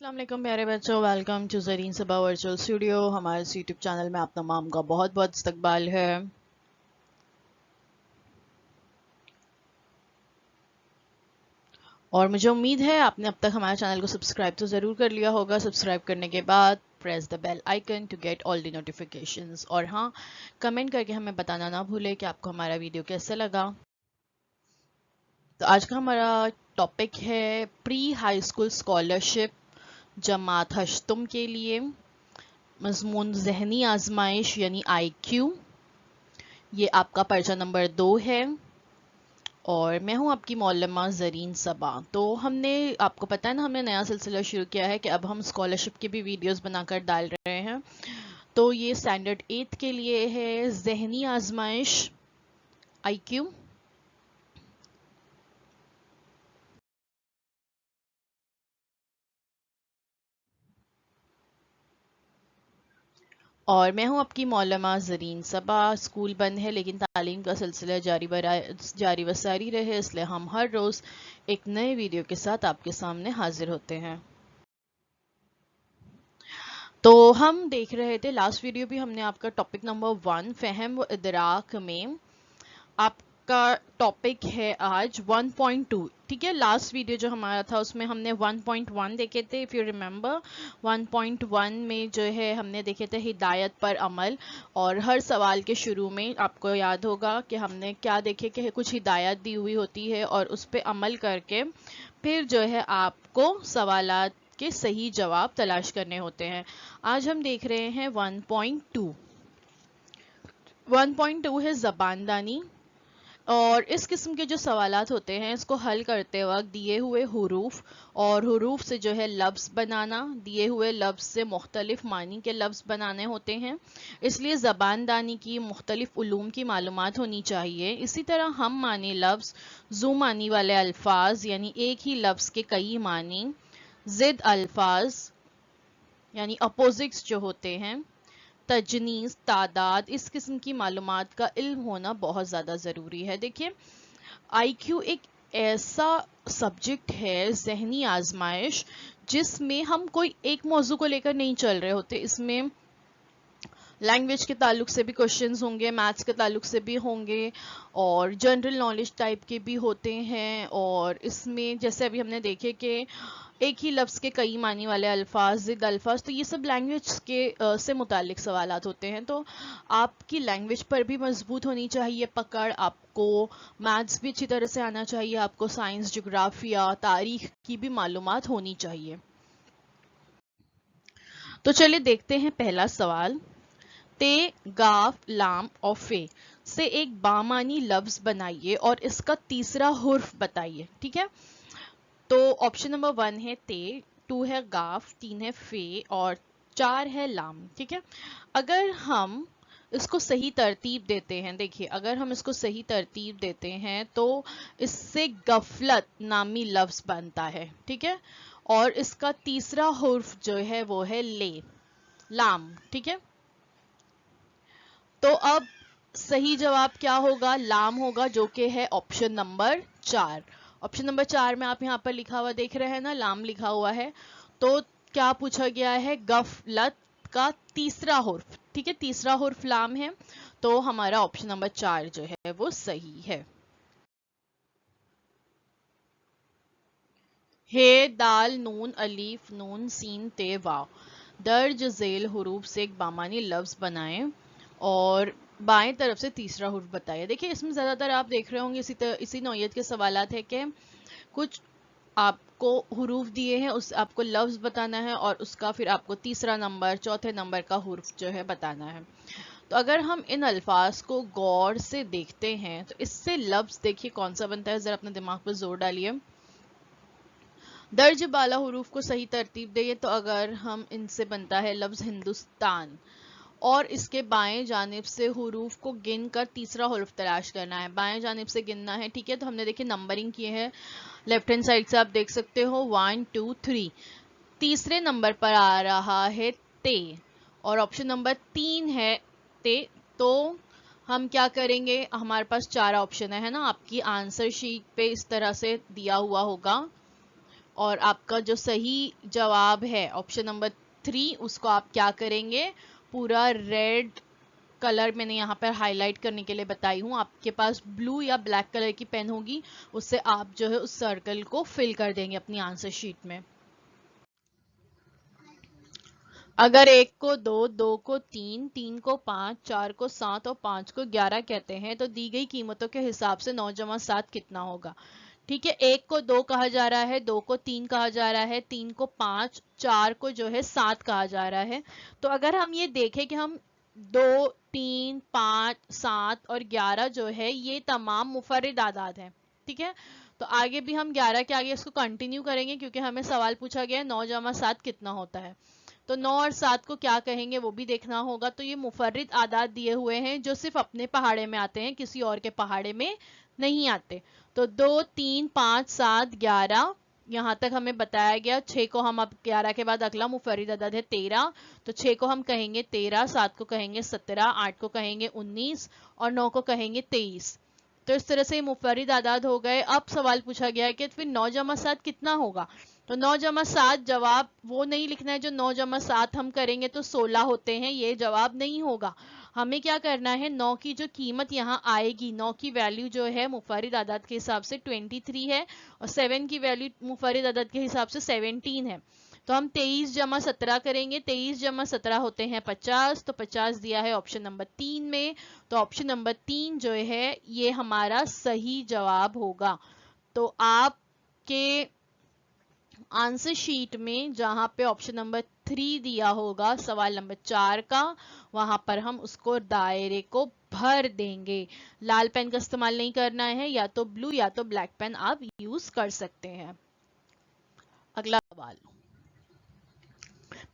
अस्सलाम वालेकुम प्यारे बच्चों, welcome to Zareen Saba virtual studio. हमारे यूट्यूब चैनल में आप तमाम का बहुत बहुत इस्तकबाल है। और मुझे उम्मीद है आपने अब तक हमारे चैनल को सब्सक्राइब तो ज़रूर कर लिया होगा। सब्सक्राइब करने के बाद press the bell icon to get all the notifications. और हाँ, कमेंट करके हमें बताना ना भूले कि आपको हमारा वीडियो कैसे लगा। तो आज का हमारा टॉपिक है प्री हाई स्कूल स्कॉलरशिप जमात हश्तुम के लिए मज़मून ज़हनी आजमाइश यानी IQ। ये आपका पर्चा नंबर 2 है और मैं हूं आपकी मौलमा ज़रीन सबा। तो हमने, आपको पता है ना, हमने नया सिलसिला शुरू किया है कि अब हम स्कॉलरशिप की भी वीडियोस बनाकर डाल रहे हैं। तो ये स्टैंडर्ड 8 के लिए है ज़हनी आजमाइश IQ। और मैं हूं आपकी मौलमा ज़रीन सबा। स्कूल बंद है लेकिन तालीम का सिलसिला जारी व सारी रहे, इसलिए हम हर रोज़ एक नए वीडियो के साथ आपके सामने हाजिर होते हैं। तो हम देख रहे थे, लास्ट वीडियो भी हमने आपका टॉपिक नंबर 1 फहम व इदराक में, आपका टॉपिक है आज 1.2। ठीक है, लास्ट वीडियो जो हमारा था उसमें हमने 1.1 देखे थे, इफ़ यू रिमेंबर। 1.1 में जो है हमने देखे थे हिदायत पर अमल। और हर सवाल के शुरू में आपको याद होगा कि हमने क्या देखे कि कुछ हिदायत दी हुई होती है और उस पर अमल करके फिर जो है आपको सवालात के सही जवाब तलाश करने होते हैं। आज हम देख रहे हैं 1.2। 1.2 है ज़बानदानी। और इस किस्म के जो सवालात होते हैं इसको हल करते वक्त दिए हुए हुरूफ और हुरूफ से जो है लफ्ज़ बनाना, दिए हुए लफ्ज़ से मुख्तलिफ मानी के लफ्ज़ बनाने होते हैं। इसलिए ज़बानदानी की मुख्तलिफ उलूम की मालूमात होनी चाहिए। इसी तरह हम मानी लफ्ज़, ज़ू मानी वाले अल्फाज यानी एक ही लफ्ज़ के कई मानी, ज़िद अल्फाज यानी अपोजिट्स जो होते हैं, तजनीस, तादाद, इस किस्म की मालूमात का इल्म होना बहुत ज़्यादा ज़रूरी है। देखिए, IQ एक ऐसा सब्जेक्ट है, ज़हनी आजमाइश, जिसमें हम कोई एक मौजू को लेकर नहीं चल रहे होते। इसमें लैंग्वेज के ताल्लुक से भी क्वेश्चंस होंगे, मैथ्स के ताल्लुक से भी होंगे और जनरल नॉलेज टाइप के भी होते हैं। और इसमें जैसे अभी हमने देखे कि एक ही लफ्ज़ के कई मानी वाले अल्फाज, ज़िद अल्फाज, तो ये सब लैंग्वेज के से मुतालिक सवालात होते हैं। तो आपकी लैंग्वेज पर भी मजबूत होनी चाहिए पकड़, आपको मैथ्स भी अच्छी तरह से आना चाहिए, आपको साइंस, जोग्राफिया, तारीख की भी मालूमात होनी चाहिए। तो चलिए देखते हैं पहला सवाल। ते, गाफ, लाम और फे से एक बामानी लफ्ज बनाइए और इसका तीसरा हुर्फ बताइए। ठीक है, तो ऑप्शन नंबर 1 है ते, 2 है गाफ, 3 है फे और 4 है लाम। ठीक है, अगर हम इसको सही तरतीब देते हैं, देखिए अगर हम इसको सही तरतीब देते हैं तो इससे गफलत नामी लफ्ज बनता है। ठीक है, और इसका तीसरा हुर्फ जो है वो है ले, लाम। ठीक है, तो अब सही जवाब क्या होगा? लाम होगा, जो कि है ऑप्शन नंबर 4। ऑप्शन नंबर 4 में आप यहाँ पर लिखा हुआ देख रहे हैं ना, लाम लिखा हुआ है। तो क्या पूछा गया है? गफलत का तीसरा हुर्फ। ठीक है, तीसरा हुर्फ लाम है, तो हमारा ऑप्शन नंबर 4 जो है वो सही है। हे, दाल, नून, अलीफ, नून, सीन, ते, वाव दर्ज झेल हुरूफ से एक बामानी लफ्ज बनाएं और बाएं तरफ से तीसरा हुर्फ बताइए। देखिए, इसमें ज़्यादातर आप देख रहे होंगे इसी नौयत के सवालात है कि कुछ आपको हुरूफ दिए हैं, उस आपको लफ्ज बताना है और उसका फिर आपको तीसरा नंबर, चौथे नंबर का हुर्फ जो है बताना है। तो अगर हम इन अल्फाज को गौर से देखते हैं तो इससे लफ्ज देखिए कौन सा बनता है, ज़रा अपने दिमाग पर जोर डालिए। दर्ज बाला हुरूफ को सही तरतीब दें तो अगर हम इनसे बनता है लफ्ज हिंदुस्तान, और इसके बाएं जानिब से हुरूफ को गिन कर तीसरा हुर्फ तलाश करना है, बाएं जानिब से गिनना है। ठीक है, तो हमने देखिए नंबरिंग किए हैं, लेफ्ट हैंड साइड से आप देख सकते हो 1 2 3। तीसरे नंबर पर आ रहा है ते और ऑप्शन नंबर 3 है ते। तो हम क्या करेंगे, हमारे पास 4 ऑप्शन है ना, आपकी आंसर शीट पे इस तरह से दिया हुआ होगा اور آپ کا جو صحیح جواب ہے آپشن نمبر 3، اس کو آپ کیا کریں گے، پورا ریڈ کلر میں نے یہاں پر ہائی لائٹ کرنے کے لیے بتائی ہوں. آپ کے پاس بلو یا بلیک کلر کی پین ہوگی، اس سے آپ جو ہے اس سرکل کو فل کر دیں گے اپنی آنسر شیٹ میں. اگر 1 کو 2، 2 کو 3، 3 کو 5، 4 کو 7 اور 5 کو 11 کہتے ہیں تو دی گئی قیمتوں کے حساب سے 9 جمع 7 کتنا ہوگا. ٹھیک ہے، 1 کو 2 کہا جا رہا ہے، 2 کو 3 کہا جا رہا ہے، 3 کو 5، 4 کو جو ہے 7 کہا جا رہا ہے. تو اگر ہم یہ دیکھیں کہ ہم 2، 3، 5، 7 اور 11 جو ہے یہ تمام منفرد اعداد ہیں. ٹھیک ہے، تو آگے بھی ہم 11 کے آگے اس کو کنٹینیو کریں گے کیونکہ ہمیں سوال پوچھا گیا ہے 9 جمع 7 کتنا ہوتا ہے. تو 9 اور 7 کو کیا کہیں گے وہ بھی دیکھنا ہوگا. تو یہ منفرد اعداد دیے ہوئے ہیں جو صرف اپنے پہاڑے میں آتے ہیں، کسی اور کے پہاڑے میں نہیں آتے. تو 2، 3، 5، 7، 11 یہاں تک ہمیں بتایا گیا. 6 کو ہم اب 11 کے بعد اگلا منفرد عدد ہے 13، تو 6 کو ہم کہیں گے 13، 7 کو کہیں گے 17، 8 کو کہیں گے 19 اور 9 کو کہیں گے 23. تو اس طرح سے یہ منفرد اعداد ہو گئے. اب سوال پوچھا گیا ہے کہ پھر 9 جمع 7 کتنا ہوگا. تو 9 جمع 7 جواب وہ نہیں لکھنا ہے جو 9 جمع 7 ہم کریں گے تو 16 ہوتے ہیں، یہ جواب نہیں ہوگا. ہمیں کیا کرنا ہے، 9 کی جو قیمت یہاں آئے گی، 9 کی ویلیو جو ہے منفرد عدد کے حساب سے 23 ہے اور 7 کی ویلیو منفرد عدد کے حساب سے 17 ہے. تو ہم 23 جمع 17 کریں گے. 23 جمع 17 ہوتے ہیں 50. تو 50 دیا ہے آپشن نمبر 3 میں. تو آپشن نمبر 3 جو ہے یہ ہمارا صحیح جواب ہوگا. تو آپ کے آنسر شیٹ میں جہاں پہ آپشن نمبر 3 دیا ہوگا سوال نمبر 4 کا، وہاں پر ہم اس کو دائرے کو بھر دیں گے. لال پین کا استعمال نہیں کرنا ہے، یا تو بلو یا تو بلیک پین آپ یوز کر سکتے ہیں. اگلا سوال،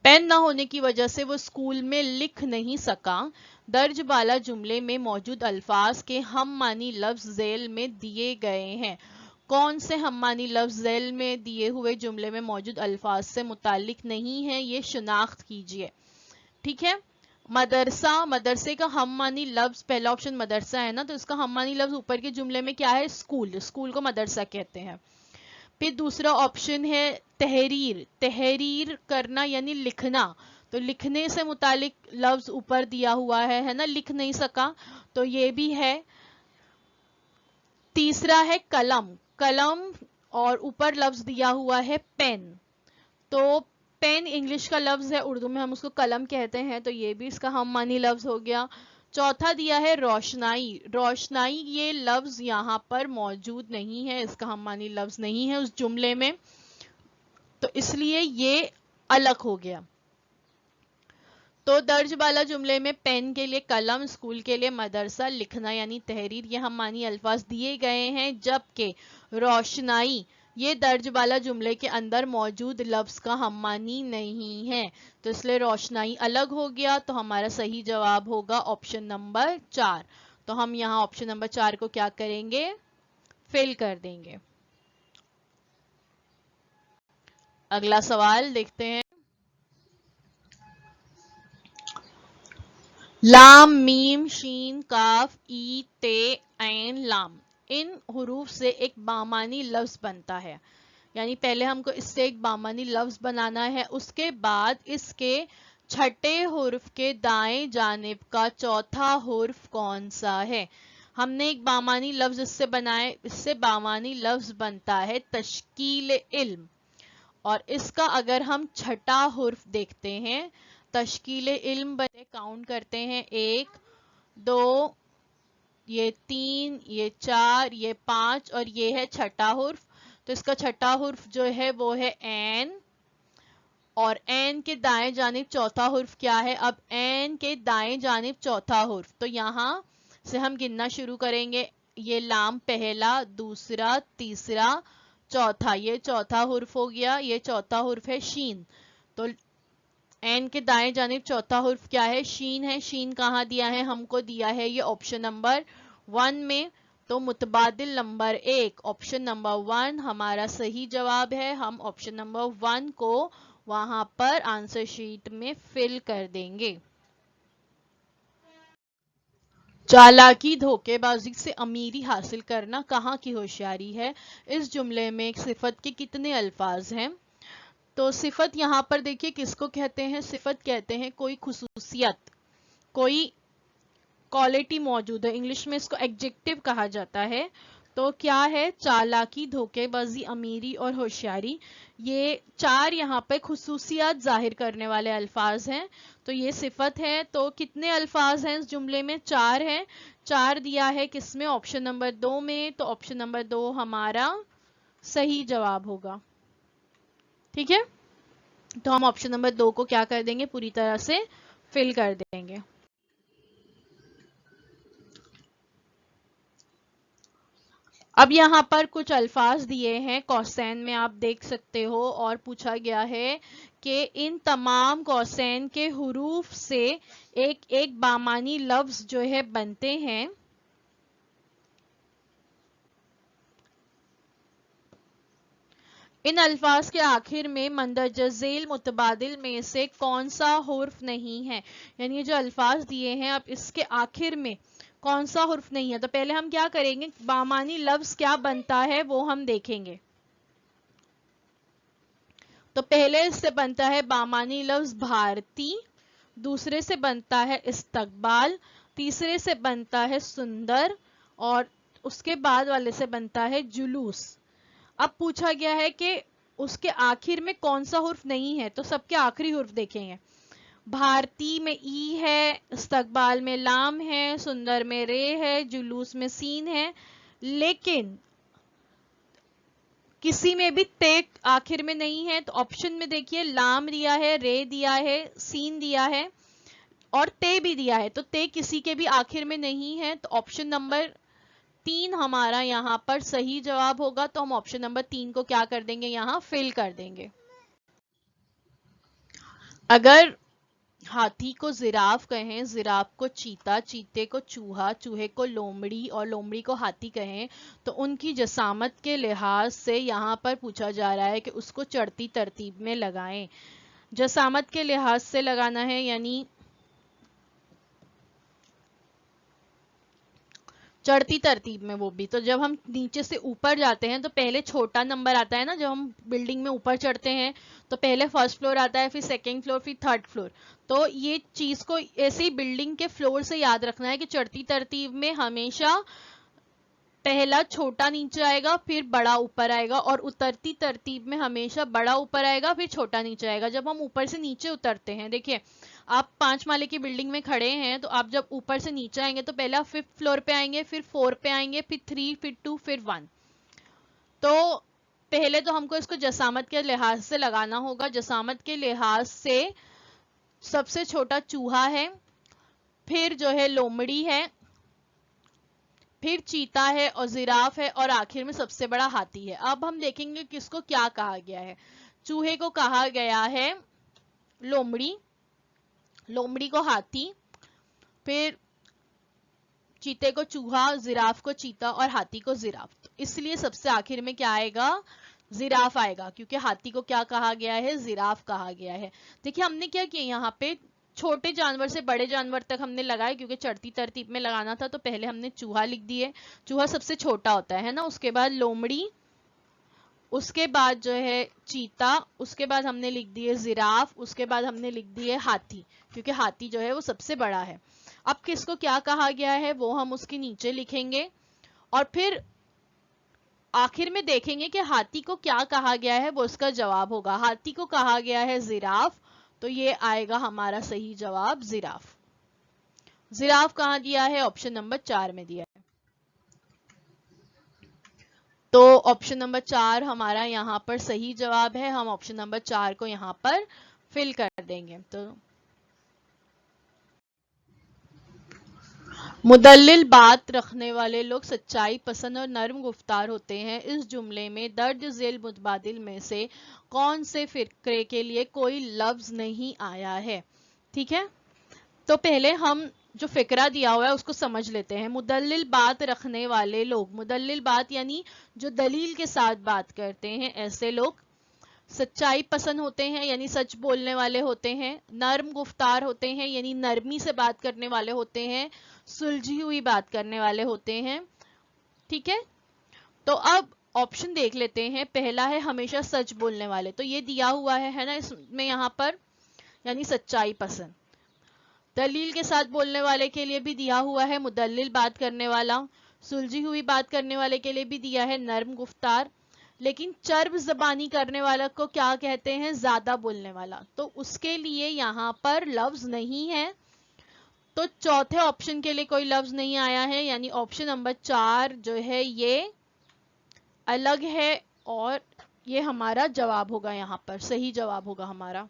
پین نہ ہونے کی وجہ سے وہ اسکول میں لکھ نہیں سکا. درج بالا جملے میں موجود الفاظ کے ہم معنی لفظ ذیل میں دیے گئے ہیں. کون سے ہم معنی لفظ ذیل میں دیے ہوئے جملے میں موجود الفاظ سے متعلق نہیں ہے، یہ شناخت کیجئے. ٹھیک ہے، مدرسہ، مدرسے کا ہم معنی لفظ، پہلا آپشن مدرسہ ہے نا، تو اس کا ہم معنی لفظ اوپر کے جملے میں کیا ہے، اسکول. اسکول کو مدرسہ کہتے ہیں. پھر دوسرا آپشن ہے تحریر. تحریر کرنا یعنی لکھنا، تو لکھنے سے متعلق لفظ اوپر دیا ہوا ہے نا، لکھ نہیں سکا، تو یہ بھی ہے. تیسرا ہے قلم. قلم اور اوپر لفظ دیا ہوا ہے پین، تو پین انگلش کا لفظ ہے، اردو میں ہم اس کو قلم کہتے ہیں، تو یہ بھی اس کا ہم معنی لفظ ہو گیا. چوتھا دیا ہے روشنائی. روشنائی یہ لفظ یہاں پر موجود نہیں ہے، اس کا ہم معنی لفظ نہیں ہے اس جملے میں، تو اس لیے یہ الگ ہو گیا. تو درج بالا جملے میں پین کے لیے قلم، اسکول کے لیے مدرسہ، لکھنا یعنی تحریر یہ ہم معنی الفاظ دیے گئے ہیں، جبکہ روشنائی یہ درج بالا جملے کے اندر موجود لفظ کا ہم معنی نہیں ہے، تو اس لیے روشنائی الگ ہو گیا. تو ہمارا صحیح جواب ہوگا آپشن نمبر 4. تو ہم یہاں آپشن نمبر 4 کو کیا کریں گے، فل کر دیں گے. اگلا سوال دیکھتے ہیں. لام، میم، شین، کاف، ای، تے، عین، لام، ان حروف سے ایک بامانی لفظ بنتا ہے. یعنی پہلے ہم کو اس سے ایک بامانی لفظ بنانا ہے، اس کے بعد اس کے چھٹے حرف کے دائیں جانب کا چوتھا حرف کون سا ہے. ہم نے ایک بامانی لفظ اس سے بنائے، اس سے بامانی لفظ بنتا ہے تشکیل علم. اور اس کا اگر ہم چھٹا حرف دیکھتے ہیں، تشکیل علم بنے، کاؤنٹ کرتے ہیں، 1، 2، یہ 3، یہ 4، یہ 5 اور یہ ہے چھٹا حرف. تو اس کا چھٹا حرف جو ہے وہ ہے عین، اور عین کے دائیں جانب چوتھا حرف کیا ہے، اب عین کے دائیں جانب چوتھا حرف، تو یہاں سے ہم گننا شروع کریں گے. یہ لام پہلا، دوسرا، تیسرا، چوتھا، یہ چوتھا حرف ہو گیا. یہ چوتھا حرف ہے شین. تو عین کے دائیں جانب چوتھا حرف کیا ہے، شین ہے. شین کہاں دیا ہے، ہم کو دیا ہے یہ آپشن نمبر 1 میں. تو متبادل نمبر 1 آپشن نمبر 1 ہمارا صحیح جواب ہے. ہم آپشن نمبر 1 کو وہاں پر آنسر شیٹ میں فل کر دیں گے. चालाकी धोखेबाजी से अमीरी हासिल करना कहाँ की होशियारी है। इस जुमले में एक सिफत के कितने अल्फाज हैं। तो सिफत यहाँ पर देखिए किसको कहते हैं, सिफत कहते हैं कोई खुसूसियत, कोई क्वालिटी मौजूद है, इंग्लिश में इसको एडजेक्टिव कहा जाता है। तो क्या है, चालाकी, धोखेबाजी, अमीरी और होशियारी, ये चार यहाँ पे खुसूसियात जाहिर करने वाले अल्फाज हैं। तो ये सिफत है। तो कितने अल्फाज हैं इस जुमले में, चार हैं। चार दिया है किसमें, ऑप्शन नंबर 2 में। तो ऑप्शन नंबर 2 हमारा सही जवाब होगा। ठीक है, तो हम ऑप्शन नंबर 2 को क्या कर देंगे, पूरी तरह से फिल कर देंगे। अब यहाँ पर कुछ अल्फाज दिए हैं कौसैन में, आप देख सकते हो, और पूछा गया है कि इन तमाम कौसैन के हुरूफ से एक एक बामानी लफ्ज जो है बनते हैं। इन अल्फाज के आखिर में मंदरजा झेल मुतबादिल में से कौन सा हुर्फ नहीं है। यानी ये जो अल्फाज दिए हैं, अब इसके आखिर में कौन सा हुर्फ नहीं है। तो पहले हम क्या करेंगे, बामानी लफ्ज क्या बनता है वो हम देखेंगे। तो पहले इससे बनता है बामानी लफ्ज भारती, दूसरे से बनता है इस्तकबाल, तीसरे से बनता है सुंदर, और उसके बाद वाले से बनता है जुलूस। अब पूछा गया है कि उसके आखिर में कौन सा हुर्फ नहीं है। तो सबके आखिरी हुर्फ देखेंगे। भारती में ई है, इस्तकबाल में लाम है, सुंदर में रे है, जुलूस में सीन है, लेकिन किसी में भी ते आखिर में नहीं है। तो ऑप्शन में देखिए, लाम दिया है, रे दिया है, सीन दिया है और ते भी दिया है। तो ते किसी के भी आखिर में नहीं है। तो ऑप्शन नंबर 3 हमारा यहाँ पर सही जवाब होगा। तो हम ऑप्शन नंबर 3 को क्या कर देंगे, यहाँ फिल कर देंगे। अगर हाथी को जिराफ कहें, जिराफ को चीता, चीते को चूहा, चूहे को लोमड़ी और लोमड़ी को हाथी कहें, तो उनकी जसामत के लिहाज से यहाँ पर पूछा जा रहा है कि उसको चढ़ती तरतीब में लगाएं। जसामत के लिहाज से लगाना है, यानी चढ़ती तरतीब में, वो भी तो जब हम नीचे से ऊपर जाते हैं तो पहले छोटा नंबर आता है ना, जब हम बिल्डिंग में ऊपर चढ़ते हैं तो पहले फर्स्ट फ्लोर आता है, फिर सेकंड फ्लोर, फिर थर्ड फ्लोर। तो ये चीज को ऐसे ही बिल्डिंग के फ्लोर से याद रखना है कि चढ़ती तरतीब में हमेशा पहला छोटा नीचे आएगा, फिर बड़ा ऊपर आएगा, और उतरती तरतीब में हमेशा बड़ा ऊपर आएगा, फिर छोटा नीचे आएगा। जब हम ऊपर से नीचे उतरते हैं, देखिए आप 5 माले की बिल्डिंग में खड़े हैं, तो आप जब ऊपर से नीचे आएंगे तो पहले आप 5th फ्लोर पे आएंगे, फिर 4 पे आएंगे, फिर 3, फिर 2, फिर 1। तो पहले तो हमको इसको जसामत के लिहाज से लगाना होगा। जसामत के लिहाज से सबसे छोटा चूहा है, फिर जो है लोमड़ी है, फिर चीता है और जिराफ है, और आखिर में सबसे बड़ा हाथी है। अब हम देखेंगे किसको क्या कहा गया है। चूहे को कहा गया है लोमड़ी, लोमड़ी को हाथी, फिर चीते को चूहा, जिराफ को चीता और हाथी को जिराफ। तो इसलिए सबसे आखिर में क्या आएगा, जिराफ आएगा, क्योंकि हाथी को क्या कहा गया है, जिराफ कहा गया है। देखिए हमने क्या किया, यहाँ पे छोटे जानवर से बड़े जानवर तक हमने लगाए, क्योंकि चढ़ती तरतीब में लगाना था। तो पहले हमने चूहा लिख दिए, चूहा सबसे छोटा होता है ना, उसके बाद लोमड़ी, उसके बाद जो है चीता, उसके बाद हमने लिख दिए जिराफ, उसके बाद हमने लिख दिए हाथी, क्योंकि हाथी जो है वो सबसे बड़ा है। अब किसको क्या कहा गया है वो हम उसके नीचे लिखेंगे, और फिर आखिर में देखेंगे कि हाथी को क्या कहा गया है, वो उसका जवाब होगा। हाथी को कहा गया है जिराफ, तो ये आएगा हमारा सही जवाब जिराफ। जिराफ कहाँ दिया है, ऑप्शन नंबर 4 में दिया है। तो ऑप्शन नंबर 4 हमारा यहाँ पर सही जवाब है। हम ऑप्शन नंबर 4 को यहाँ पर फिल कर देंगे। तो मुदल्लिल बात रखने वाले लोग सच्चाई पसंद और नर्म गुफ्तार होते हैं। इस जुमले में दर्ज झेल मुतबादिल में से कौन से फिक्रे के लिए कोई लफ्ज नहीं आया है। ठीक है, तो पहले हम जो फिक्रा दिया हुआ है उसको समझ लेते हैं। मुदल्लिल बात रखने वाले लोग, मुदल्लिल बात यानी जो दलील के साथ बात करते हैं, ऐसे लोग सच्चाई पसंद होते हैं यानी सच बोलने वाले होते हैं, नर्म गुफ्तार होते हैं यानी नरमी से बात करने वाले होते हैं, सुलझी हुई बात करने वाले होते हैं। ठीक है, तो अब ऑप्शन देख लेते हैं। पहला है हमेशा सच बोलने वाले, तो ये दिया हुआ है ना इसमें यहाँ पर, यानी सच्चाई पसंद। दलील के साथ बोलने वाले के लिए भी दिया हुआ है मुदल्लिल बात करने वाला, सुलझी हुई बात करने वाले के लिए भी दिया है नर्म गुफ्तार, लेकिन चर्ब जबानी करने वाला को क्या कहते हैं, ज्यादा बोलने वाला, तो उसके लिए यहाँ पर लफ्ज नहीं है। तो चौथे ऑप्शन के लिए कोई लफ्ज नहीं आया है, यानी ऑप्शन नंबर 4 जो है ये अलग है, और ये हमारा जवाब होगा, यहाँ पर सही जवाब होगा हमारा।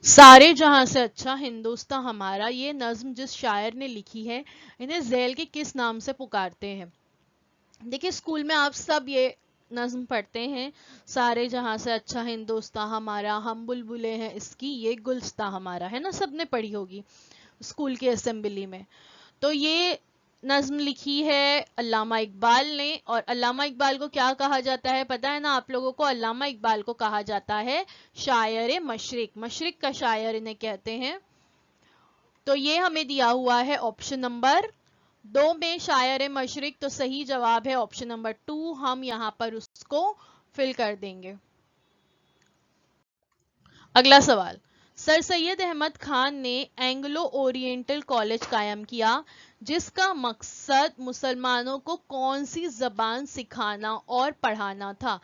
सारे जहां से अच्छा हिंदुस्तान हमारा, ये नज्म जिस शायर ने लिखी है, इन्हें झैल के किस नाम से पुकारते हैं? देखिए स्कूल में आप सब ये नज्म पढ़ते हैं, सारे जहां से अच्छा हिंदुस्तान हमारा, हम बुलबुले हैं इसकी, ये गुलस्तां हमारा, है ना, सबने पढ़ी होगी स्कूल की असेंबली में। तो ये नज्म लिखी है अल्लामा इकबाल ने, और अल्लामा इकबाल को क्या कहा जाता है पता है ना आप लोगों को? अल्लामा इकबाल को कहा जाता है शायर मशरिक, मशरिक का शायर इन्हें कहते हैं। तो ये हमें दिया हुआ है ऑप्शन नंबर 2 में शायर मशरिक, तो सही जवाब है ऑप्शन नंबर 2, हम यहाँ पर उसको फिल कर देंगे। अगला सवाल, सर सैयद अहमद खान ने एंग्लो ओरिएंटल कॉलेज कायम किया, जिसका मकसद मुसलमानों को कौन सी जबान सिखाना और पढ़ाना था?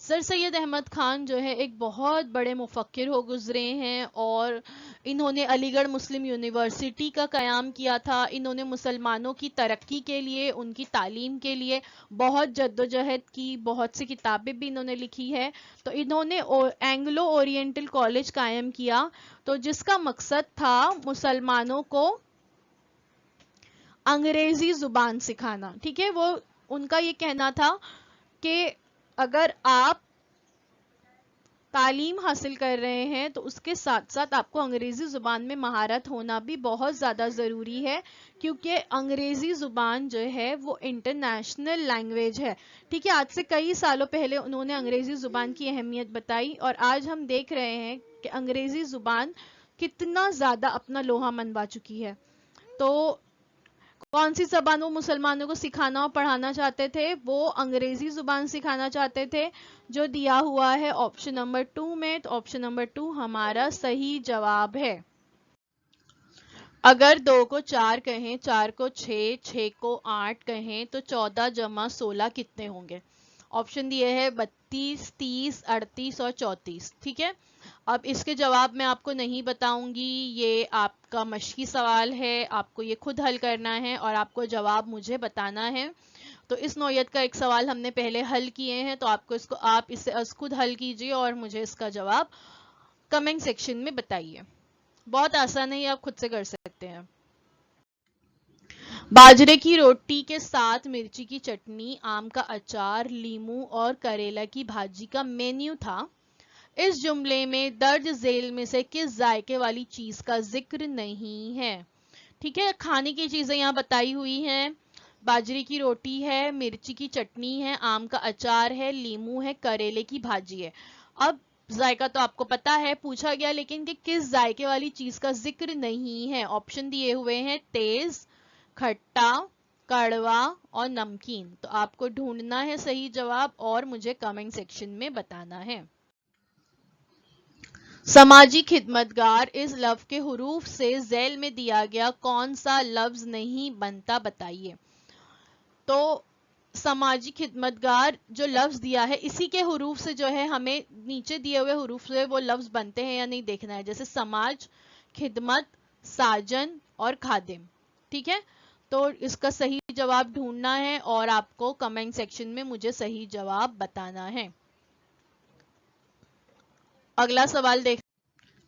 सर सैयद अहमद खान जो है एक बहुत बड़े मुफक्किर हो गुजरे हैं, और इन्होंने अलीगढ़ मुस्लिम यूनिवर्सिटी का क़याम किया था। इन्होंने मुसलमानों की तरक्की के लिए, उनकी तालीम के लिए बहुत जद्दोजहद की, बहुत सी किताबें भी इन्होंने लिखी है। तो इन्होंने एंग्लो ओरिएंटल कॉलेज कायम किया, तो जिसका मकसद था मुसलमानों को अंग्रेजी जुबान सिखाना। ठीक है, वो उनका ये कहना था कि अगर आप तालीम हासिल कर रहे हैं तो उसके साथ साथ आपको अंग्रेजी जुबान में महारत होना भी बहुत ज़्यादा ज़रूरी है, क्योंकि अंग्रेजी जुबान जो है वो इंटरनेशनल लैंग्वेज है। ठीक है, आज से कई सालों पहले उन्होंने अंग्रेजी जुबान की अहमियत बताई, और आज हम देख रहे हैं कि अंग्रेजी जुबान कितना ज़्यादा अपना लोहा मनवा चुकी है। तो कौन सी जबान वो मुसलमानों को सिखाना और पढ़ाना चाहते थे? वो अंग्रेजी जुबान सिखाना चाहते थे, जो दिया हुआ है ऑप्शन नंबर 2 में। तो ऑप्शन नंबर 2 हमारा सही जवाब है। अगर 2 को 4 कहें, 4 को 6, 6 को 8 कहें, तो 14 जमा 16 कितने होंगे? ऑप्शन दिए हैं 32, 30, 38 और 34। ठीक है, अब इसके जवाब मैं आपको नहीं बताऊंगी, ये आपका मशकी सवाल है, आपको ये खुद हल करना है और आपको जवाब मुझे बताना है। तो इस नौयत का एक सवाल हमने पहले हल किए हैं, तो आपको इसको आप इसे खुद हल कीजिए और मुझे इसका जवाब कमेंट सेक्शन में बताइए। बहुत आसान है, आप खुद से कर सकते हैं। बाजरे की रोटी के साथ मिर्ची की चटनी, आम का अचार, लीमू और करेला की भाजी का मेन्यू था। इस जुमले में दर्ज झेल में से किस जायके वाली चीज का जिक्र नहीं है? ठीक है, खाने की चीजें यहाँ बताई हुई हैं। बाजरे की रोटी है, मिर्ची की चटनी है, आम का अचार है, लीमू है, करेले की भाजी है। अब जायका तो आपको पता है, पूछा गया लेकिन कि किस जायके वाली चीज का जिक्र नहीं है। ऑप्शन दिए हुए हैं तेज, खट्टा, कड़वा और नमकीन। तो आपको ढूंढना है सही जवाब और मुझे कमेंट सेक्शन में बताना है। समाजी खिदमतगार इस लफ्ज के हुरूफ से झैल में दिया गया कौन सा लफ्ज नहीं बनता, बताइए। तो समाजी खिदमतगार जो लफ्ज दिया है, इसी के हुरूफ से जो है हमें नीचे दिए हुए हुरूफ से वो लफ्ज बनते हैं या नहीं देखना है, जैसे समाज, खिदमत, साजन और खादिम। ठीक है, तो इसका सही जवाब ढूंढना है और आपको कमेंट सेक्शन में मुझे सही जवाब बताना है। अगला सवाल देख,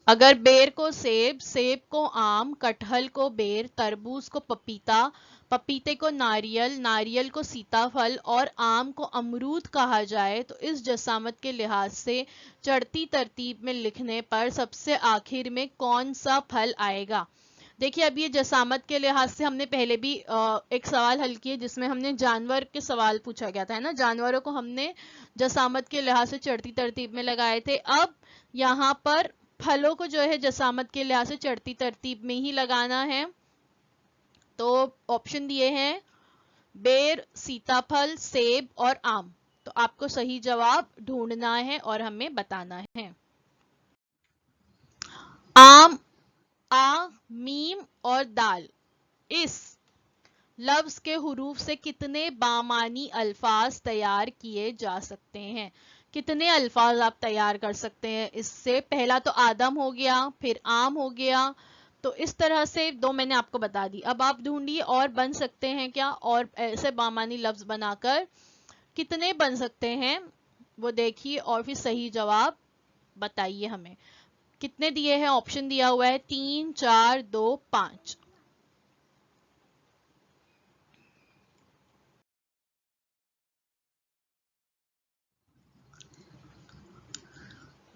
अगर बेर को सेब, सेब को आम, कटहल को बेर, तरबूज को पपीता, पपीते को नारियल, नारियल को सीताफल और आम को अमरूद कहा जाए, तो इस जसामत के लिहाज से चढ़ती तरतीब में लिखने पर सबसे आखिर में कौन सा फल आएगा? دیکھیے اب یہ جسامت کے لحاظ سے ہم نے پہلے بھی ایک سوال حل کیے جس میں ہم نے جانور کے سوال پوچھا گیا تھا ہے نا، جانوروں کو ہم نے جسامت کے لحاظ سے چڑھتی ترتیب میں لگائے تھے. اب یہاں پر پھلوں کو جو ہے جسامت کے لحاظ سے چڑھتی ترتیب میں ہی لگانا ہے. تو آپشن دیے ہیں بیر، سیتا پھل، سیب اور آم. تو آپ کو صحیح جواب ڈھونڈنا ہے اور ہمیں بتانا ہے. آم، آ، میم اور دال اس لفظ کے حروف سے کتنے بامانی الفاظ تیار کیے جا سکتے ہیں؟ کتنے الفاظ آپ تیار کر سکتے ہیں اس سے؟ پہلا تو آدم ہو گیا، پھر آم ہو گیا. تو اس طرح سے دو میں نے آپ کو بتا دی. اب آپ ڈھونڈیے اور بن سکتے ہیں کیا، اور ایسے بامانی لفظ بنا کر کتنے بن سکتے ہیں وہ دیکھیے اور پھر صحیح جواب بتائیے ہمیں. کتنے دیے ہیں؟ آپشن دیا ہوا ہے 3، 4، 2، 5.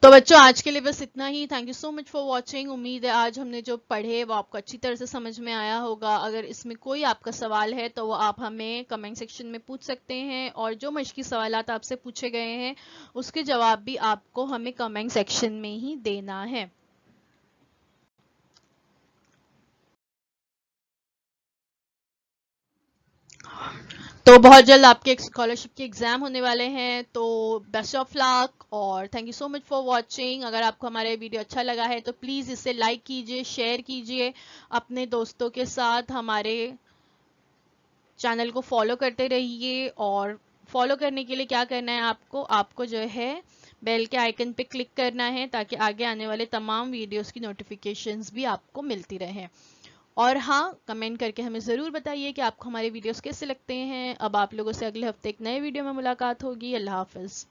تو بچوں آج کے لیے بس اتنا ہی. Thank you so much for watching. امید ہے آج ہم نے جو پڑھے وہ آپ کو اچھی طرح سے سمجھ میں آیا ہوگا. اگر اس میں کوئی آپ کا سوال ہے تو وہ آپ ہمیں کمنٹ سیکشن میں پوچھ سکتے ہیں، اور جو مشقی سوالات آپ سے پوچھے گئے ہیں اس کے جواب بھی آپ کو ہمیں کمنٹ سیکشن میں ہی دینا ہے. تو بہت جلد آپ کے اسکالرشپ کے ایگزام ہونے والے ہیں، تو بیسٹ آف لک اور thank you so much for watching. اگر آپ کو ہمارا ویڈیو اچھا لگا ہے تو پلیز اسے لائک کیجیے، شیئر کیجیے اپنے دوستوں کے ساتھ. ہمارے چینل کو فالو کرتے رہیے، اور فالو کرنے کے لیے کیا کرنا ہے آپ کو جو ہے بیل کے آئیکن پہ کلک کرنا ہے تاکہ آگے آنے والے تمام ویڈیوز کی نوٹیفیکیشنز بھی آپ کو ملتی رہیں. اور ہاں، کمنٹ کر کے ہمیں ضرور بتائیے کہ آپ کو ہمارے ویڈیوز کیسے لگتے ہیں. اب آپ لوگوں سے اگلے ہفتے ایک نئے ویڈیو میں ملاقات ہوگی. اللہ حافظ.